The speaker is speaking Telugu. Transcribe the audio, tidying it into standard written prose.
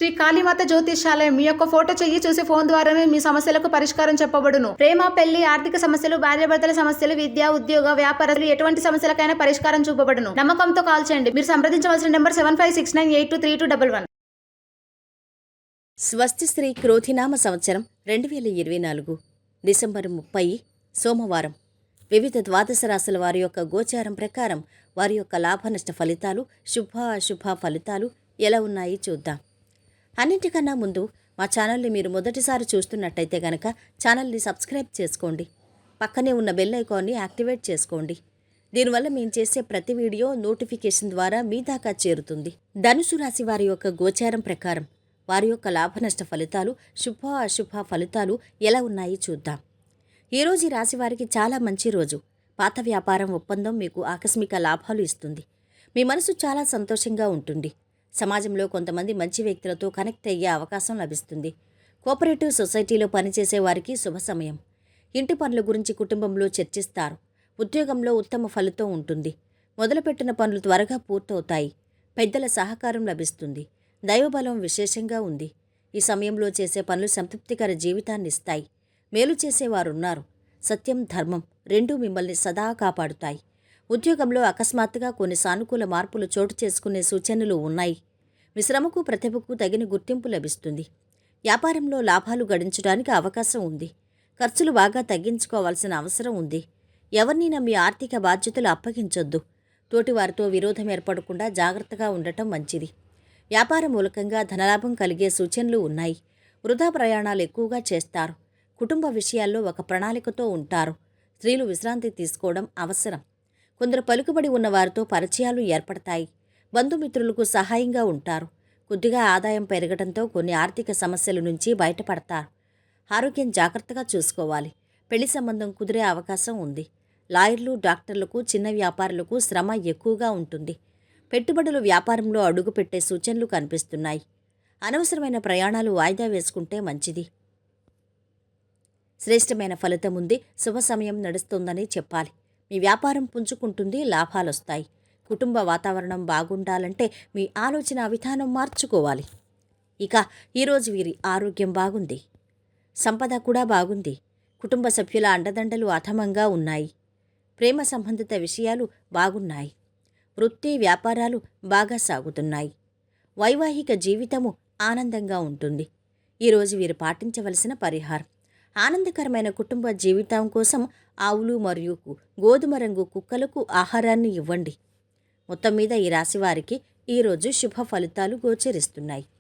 శ్రీ కాళీమాత జ్యోతిష్యాలయం మీ యొక్క ఫోటో చెయ్యి చూసి ఫోన్ ద్వారానే మీ సమస్యలకు పరిష్కారం చెప్పబడును. ప్రేమ, పెళ్లి, ఆర్థిక సమస్యలు, భార్యాభర్తల సమస్యలు, విద్య, ఉద్యోగ, వ్యాపారాలు ఎటువంటి సమస్యలకైనా పరిష్కారం చూపబడును. నమ్మకంతో కాల్ చేయండి. మీరు సంప్రదించవలసిన నెంబర్ 7569823211. స్వస్తి శ్రీ క్రోధినామ సంవత్సరం 2024 డిసెంబర్ 30 సోమవారం. వివిధ ద్వాదశ రాశుల వారి యొక్క గోచారం ప్రకారం వారి యొక్క లాభనష్ట ఫలితాలు, శుభ అశుభ ఫలితాలు ఎలా ఉన్నాయి చూద్దాం. అన్నింటికన్నా ముందు మా ఛానల్ని మీరు మొదటిసారి చూస్తున్నట్టయితే గనక ఛానల్ని సబ్స్క్రైబ్ చేసుకోండి. పక్కనే ఉన్న బెల్ ఐకాన్ని యాక్టివేట్ చేసుకోండి. దీనివల్ల మేము చేసే ప్రతి వీడియో నోటిఫికేషన్ ద్వారా మీ దాకా చేరుతుంది. ధనుసు రాశి వారి యొక్క గోచారం ప్రకారం వారి యొక్క లాభనష్ట ఫలితాలు, శుభ అశుభ ఫలితాలు ఎలా ఉన్నాయి చూద్దాం. ఈరోజు ఈ రాశి వారికి చాలా మంచి రోజు. పాత వ్యాపారం ఒప్పందం మీకు ఆకస్మిక లాభాలు ఇస్తుంది. మీ మనసు చాలా సంతోషంగా ఉంటుంది. సమాజంలో కొంతమంది మంచి వ్యక్తులతో కనెక్ట్ అయ్యే అవకాశం లభిస్తుంది. కోఆపరేటివ్ సొసైటీలో పనిచేసే వారికి శుభ సమయం. ఇంటి పనుల గురించి కుటుంబంలో చర్చిస్తారు. ఉద్యోగంలో ఉత్తమ ఫలితం ఉంటుంది. మొదలుపెట్టిన పనులు త్వరగా పూర్తవుతాయి. పెద్దల సహకారం లభిస్తుంది. దైవబలం విశేషంగా ఉంది. ఈ సమయంలో చేసే పనులు సంతృప్తికర జీవితాన్ని ఇస్తాయి. మేలు చేసేవారున్నారు. సత్యం, ధర్మం రెండూ మిమ్మల్ని సదా కాపాడుతాయి. ఉద్యోగంలో అకస్మాత్తుగా కొన్ని సానుకూల మార్పులు చోటు చేసుకునే సూచనలు ఉన్నాయి. మీ శ్రమకు, ప్రతిభకు తగిన గుర్తింపు లభిస్తుంది. వ్యాపారంలో లాభాలు గడించడానికి అవకాశం ఉంది. ఖర్చులు బాగా తగ్గించుకోవాల్సిన అవసరం ఉంది. ఎవరినైనా మీ ఆర్థిక బాధ్యతలు అప్పగించొద్దు. తోటివారితో విరోధం ఏర్పడకుండా జాగ్రత్తగా ఉండటం మంచిది. వ్యాపార మూలకంగా ధనలాభం కలిగే సూచనలు ఉన్నాయి. వృధా ప్రయాణాలు ఎక్కువగా చేస్తారు. కుటుంబ విషయాల్లో ఒక ప్రణాళికతో ఉంటారు. స్త్రీలు విశ్రాంతి తీసుకోవడం అవసరం. కొందరు పలుకుబడి ఉన్న వారితో పరిచయాలు ఏర్పడతాయి. బంధుమిత్రులకు సహాయంగా ఉంటారు. కొద్దిగా ఆదాయం పెరగడంతో కొన్ని ఆర్థిక సమస్యల నుంచి బయటపడతారు. ఆరోగ్యం జాగ్రత్తగా చూసుకోవాలి. పెళ్లి సంబంధం కుదిరే అవకాశం ఉంది. లాయర్లు, డాక్టర్లకు, చిన్న వ్యాపారులకు శ్రమ ఎక్కువగా ఉంటుంది. పెట్టుబడులు వ్యాపారంలో అడుగుపెట్టే సూచనలు కనిపిస్తున్నాయి. అనవసరమైన ప్రయాణాలు వాయిదా వేసుకుంటే మంచిది. శ్రేష్టమైన ఫలితం ఉంది. శుభ సమయం నడుస్తుందని చెప్పాలి. మీ వ్యాపారం పుంజుకుంటుంది. లాభాలొస్తాయి. కుటుంబ వాతావరణం బాగుండాలంటే మీ ఆలోచన విధానం మార్చుకోవాలి. ఇక ఈరోజు వీరి ఆరోగ్యం బాగుంది. సంపద కూడా బాగుంది. కుటుంబ సభ్యుల అండదండలు అథమంగా ఉన్నాయి. ప్రేమ సంబంధిత విషయాలు బాగున్నాయి. వృత్తి, వ్యాపారాలు బాగా సాగుతున్నాయి. వైవాహిక జీవితము ఆనందంగా ఉంటుంది. ఈరోజు వీరు పాటించవలసిన పరిహారం: ఆనందకరమైన కుటుంబ జీవితం కోసం ఆవులు మరియు గోధుమ రంగు కుక్కలకు ఆహారాన్ని ఇవ్వండి. మొత్తం మీద ఈ రాశి వారికి ఈరోజు శుభ ఫలితాలు గోచరిస్తున్నాయి.